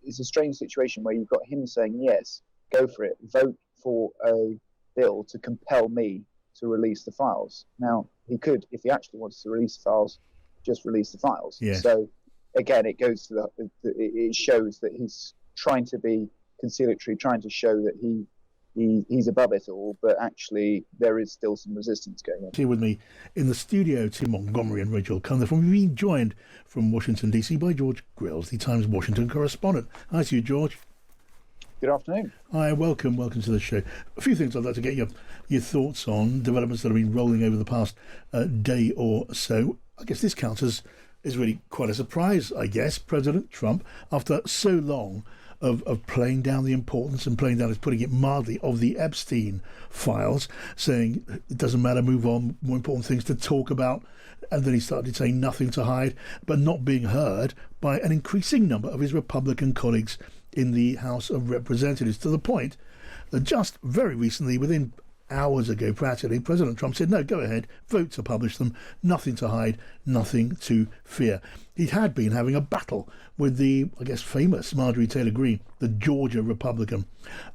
it's a strange situation where you've got him saying, yes, go for it, vote for a bill to compel me to release the files. Now, he could, if he actually wants to release the files, just release the files. Yes. So, again, it goes to it shows that he's trying to be conciliatory, trying to show that he's above it all, but actually there is still some resistance going on. Here with me in the studio, Tim Montgomery and Rachel Cunliffe, and we've been joined from Washington, D.C. by George Grylls, the Times Washington correspondent. Hi to you, George. Good afternoon. Hi, welcome to the show. A few things I'd like to get your thoughts on, developments that have been rolling over the past day or so. I guess this counts as is really quite a surprise, I guess. President Trump, after so long of playing down the importance and playing down, as putting it mildly, of the Epstein files, saying it doesn't matter, move on, more important things to talk about, and then he started saying nothing to hide, but not being heard by an increasing number of his Republican colleagues in the House of Representatives, to the point that just very recently, within hours ago practically, President Trump said, no, go ahead, vote to publish them, nothing to hide, nothing to fear. He had been having a battle with the, I guess, famous Marjorie Taylor Greene, the Georgia Republican,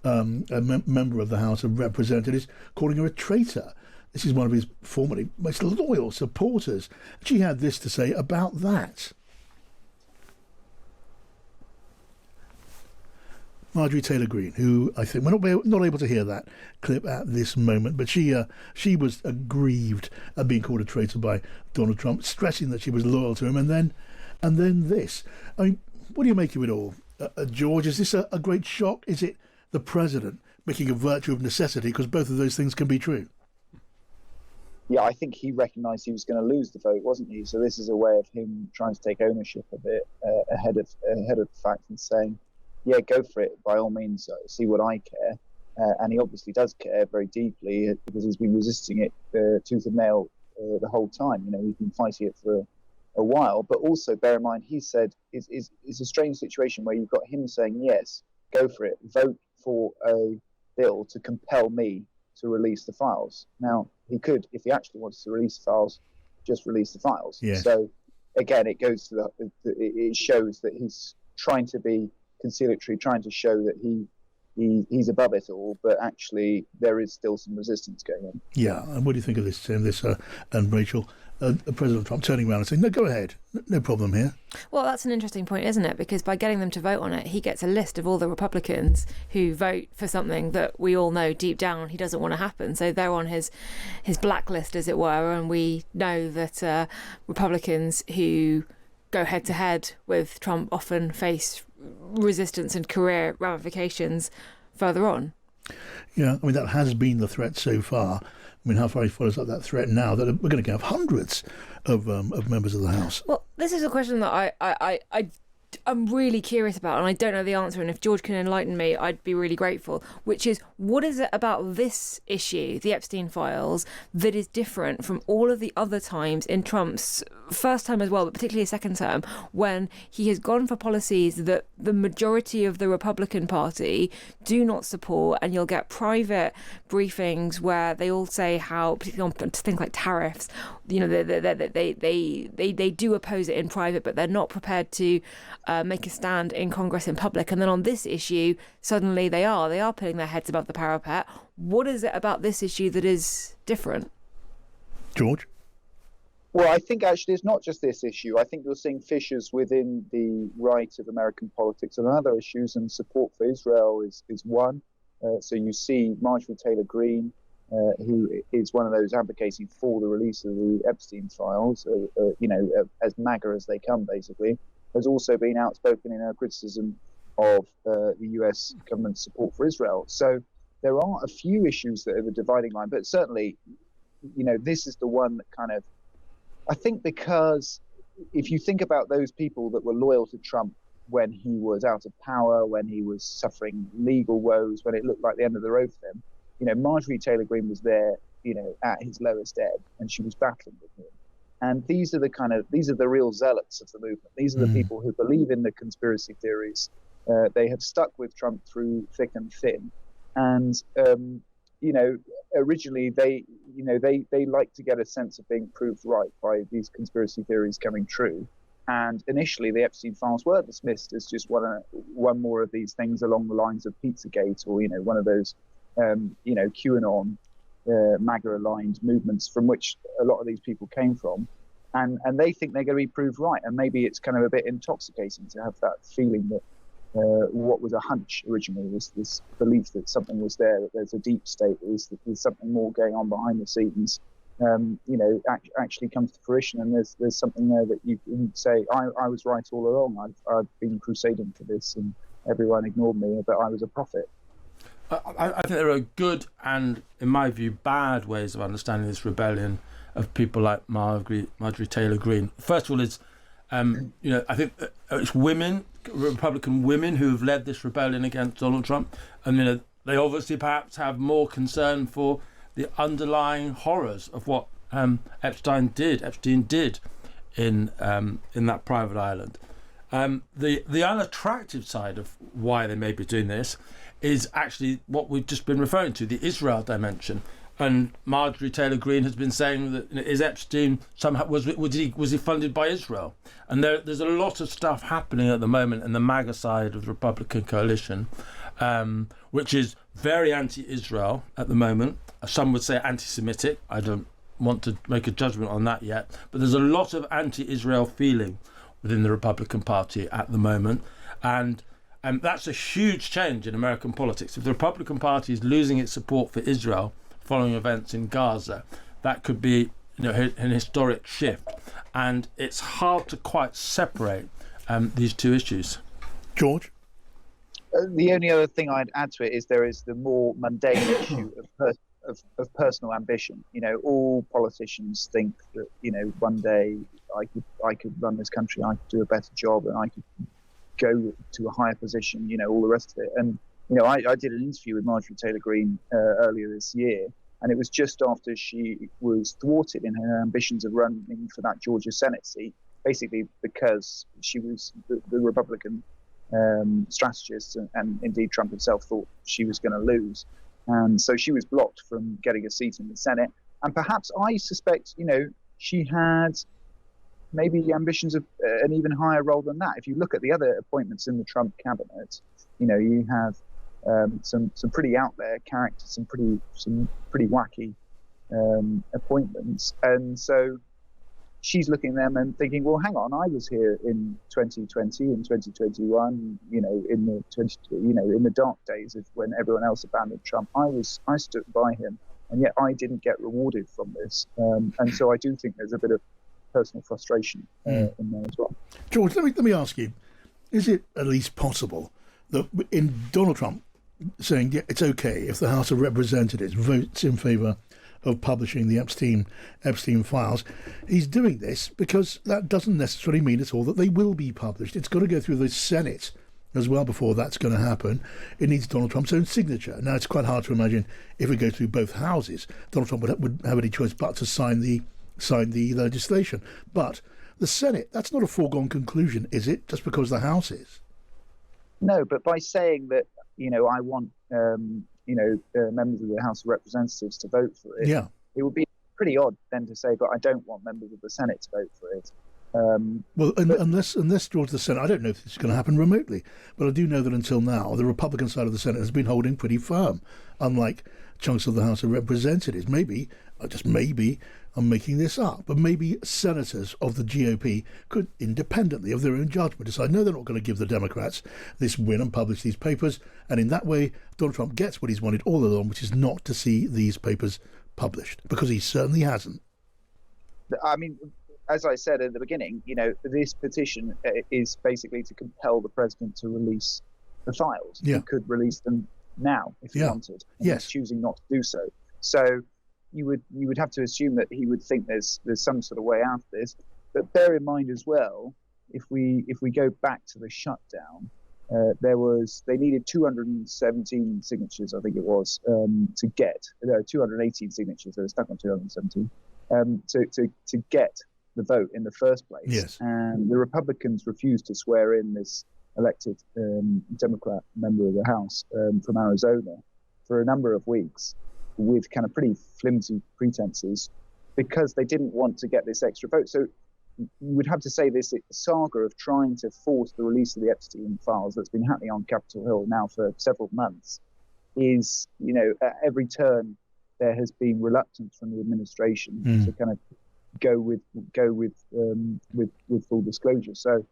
member of the House of Representatives, calling her a traitor. This is one of his formerly most loyal supporters. She had this to say about that. Marjorie Taylor Greene, who I think we're not able to hear that clip at this moment, but she was aggrieved at being called a traitor by Donald Trump, stressing that she was loyal to him, and then this. I mean, what do you make of it all, George? Is this a great shock? Is it the president making a virtue of necessity? Because both of those things can be true. Yeah, I think he recognised he was going to lose the vote, wasn't he? So this is a way of him trying to take ownership of it ahead of the fact, and saying, yeah, go for it, by all means, see what I care. And he obviously does care very deeply, because he's been resisting it tooth and nail the whole time. You know, he's been fighting it for a while. But also, bear in mind, he said it's a strange situation where you've got him saying, yes, go for it, vote for a bill to compel me to release the files. Now, he could, if he actually wants to release the files, just release the files. Yes. So, again, it goes to it shows that he's trying to be conciliatory, trying to show that he's above it all, but actually there is still some resistance going on. Yeah, and what do you think of this, Tim, and Rachel, President Trump turning around and saying, no, go ahead, no problem here? Well, that's an interesting point, isn't it? Because by getting them to vote on it, he gets a list of all the Republicans who vote for something that we all know deep down he doesn't want to happen. So they're on his blacklist, as it were, and we know that Republicans who go head-to-head with Trump often face resistance and career ramifications further on. Yeah, I mean, that has been the threat so far. I mean, how far he follows up that threat now, that we're going to have hundreds of members of the House? Well, this is a question that I'm really curious about, and I don't know the answer, and if George can enlighten me, I'd be really grateful, which is, what is it about this issue, the Epstein files, that is different from all of the other times in Trump's first term as well, but particularly his second term, when he has gone for policies that the majority of the Republican Party do not support, and you'll get private briefings where they all say how, particularly on things like tariffs, you know, they do oppose it in private, but they're not prepared to make a stand in Congress in public. And then on this issue, suddenly they are putting their heads above the parapet. What is it about this issue that is different? George? Well, I think actually it's not just this issue. I think you're seeing fissures within the right of American politics and other issues, and support for Israel is one. So you see Marjorie Taylor Greene, who is one of those advocating for the release of the Epstein files, as MAGA as they come, basically, has also been outspoken in her criticism of the US government's support for Israel. So there are a few issues that are the dividing line, but certainly, you know, this is the one that kind of, I think, because if you think about those people that were loyal to Trump when he was out of power, when he was suffering legal woes, when it looked like the end of the road for them, you know, Marjorie Taylor Greene was there, you know, at his lowest ebb, and she was battling with him. And these are the real zealots of the movement. These are the people who believe in the conspiracy theories. They have stuck with Trump through thick and thin. And, originally they like to get a sense of being proved right by these conspiracy theories coming true. And initially, the Epstein files were dismissed as just one more of these things along the lines of Pizzagate, or one of those QAnon MAGA-aligned movements from which a lot of these people came from. And they think they're going to be proved right. And maybe it's kind of a bit intoxicating to have that feeling that what was a hunch originally, this belief that something was there, that there's a deep state, that there's something more going on behind the scenes, actually comes to fruition. And there's something there that you can say, I was right all along. I've been crusading for this and everyone ignored me, but I was a prophet. I think there are good and, in my view, bad ways of understanding this rebellion of people like Marjorie Taylor Greene. First of all, is I think it's women, Republican women, who have led this rebellion against Donald Trump, and they obviously perhaps have more concern for the underlying horrors of what Epstein did in that private island. The unattractive side of why they may be doing this is actually what we've just been referring to, the Israel dimension. And Marjorie Taylor Greene has been saying that is Epstein somehow was he funded by Israel? And there's a lot of stuff happening at the moment in the MAGA side of the Republican coalition, which is very anti-Israel at the moment. Some would say anti-Semitic. I don't want to make a judgment on that yet, but there's a lot of anti-Israel feeling within the Republican Party at the moment, and that's a huge change in American politics. If the Republican Party is losing its support for Israel following events in Gaza, that could be an historic shift, and it's hard to quite separate these two issues. George? The only other thing I'd add to it is there is the more mundane issue of personal ambition. All politicians think that one day I could run this country, I could do a better job, and I could go to a higher position. All the rest of it. And I did an interview with Marjorie Taylor Greene earlier this year, and it was just after she was thwarted in her ambitions of running for that Georgia Senate seat, basically because she was the Republican strategist, and indeed Trump himself thought she was going to lose. And so she was blocked from getting a seat in the Senate. And perhaps I suspect, she had maybe ambitions of an even higher role than that. If you look at the other appointments in the Trump cabinet, you have some pretty out there characters, some pretty wacky appointments. And so she's looking at them and thinking, well, hang on, I was here in 2020, in 2021, in the dark days of when everyone else abandoned Trump. I stood by him, and yet I didn't get rewarded from this. And so I do think there's a bit of personal frustration in there as well. George, let me ask you, is it at least possible that in Donald Trump saying it's okay if the House of Representatives votes in favour of publishing the Epstein files, he's doing this because that doesn't necessarily mean at all that they will be published. It's got to go through the Senate as well before that's going to happen. It needs Donald Trump's own signature. Now, it's quite hard to imagine if it goes through both houses, Donald Trump would have any choice but to sign the legislation. But the Senate, that's not a foregone conclusion, is it, just because the House is? No, but by saying that, I want members of the House of Representatives to vote for it, it would be pretty odd then to say, but I don't want members of the Senate to vote for it. Unless George, the Senate, I don't know if it's going to happen remotely, but I do know that until now, the Republican side of the Senate has been holding pretty firm, unlike chunks of the House of Representatives. Maybe, just maybe, I'm making this up, but maybe senators of the GOP could, independently of their own judgment, decide, no, they're not going to give the Democrats this win and publish these papers. And in that way, Donald Trump gets what he's wanted all along, which is not to see these papers published, because he certainly hasn't. I mean, as I said at the beginning, this petition is basically to compel the president to release the files. Yeah. He could release them now if he wanted. Yes. He's choosing not to do so. So you would have to assume that he would think there's some sort of way out of this. But bear in mind as well, if we go back to the shutdown, they needed 217 signatures, I think it was, to get 218 signatures. They were stuck on 217 to get the vote in the first place. Yes. And the Republicans refused to swear in this elected Democrat member of the House from Arizona for a number of weeks, with kind of pretty flimsy pretenses, because they didn't want to get this extra vote. So, you would have to say this saga of trying to force the release of the Epstein files that's been happening on Capitol Hill now for several months is, at every turn there has been reluctance from the administration to kind of go with full disclosure. So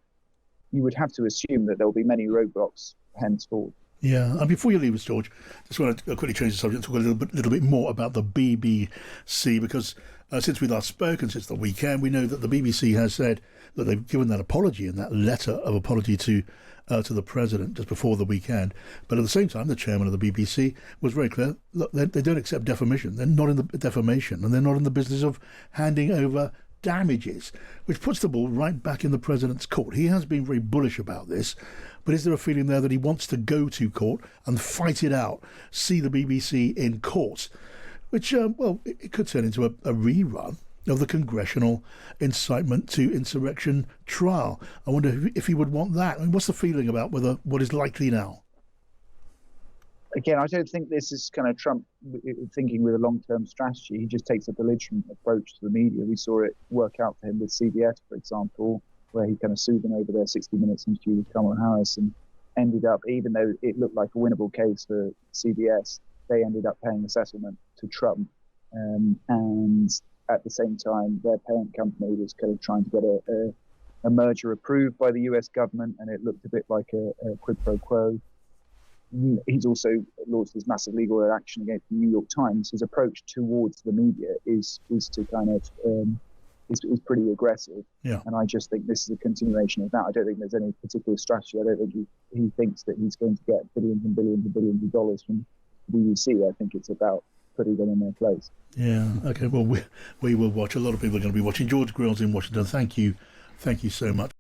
you would have to assume that there will be many roadblocks henceforth. Yeah, and before you leave us, George, just want to quickly change the subject, talk a little bit more about the BBC, because since we last spoke and since the weekend, we know that the BBC has said that they've given that apology and that letter of apology to the president just before the weekend. But at the same time, the chairman of the BBC was very clear. Look, they don't accept defamation. They're not in the defamation, and they're not in the business of handing over damages, which puts the ball right back in the president's court. He has been very bullish about this, but is there a feeling there that he wants to go to court and fight it out, see the BBC in court, which, it could turn into a rerun of the congressional incitement to insurrection trial? I wonder if he would want that. I mean, what's the feeling about what is likely now? Again, I don't think this is kind of Trump thinking with a long-term strategy. He just takes a belligerent approach to the media. We saw it work out for him with CBS, for example, where he kind of sued them over their 60 Minutes interview with Kamala Harris and ended up, even though it looked like a winnable case for CBS, they ended up paying a settlement to Trump. And at the same time, their parent company was kind of trying to get a merger approved by the US government, and it looked a bit like a quid pro quo. He's also launched this massive legal action against the New York Times. His approach towards the media is to kind of is pretty aggressive. Yeah. And I just think this is a continuation of that. I don't think there's any particular strategy. I don't think he thinks that he's going to get billions and billions and billions of dollars from the BBC. I think it's about putting them in their place. Yeah. Okay. Well, we will watch. A lot of people are going to be watching. George Grylls in Washington. Thank you so much.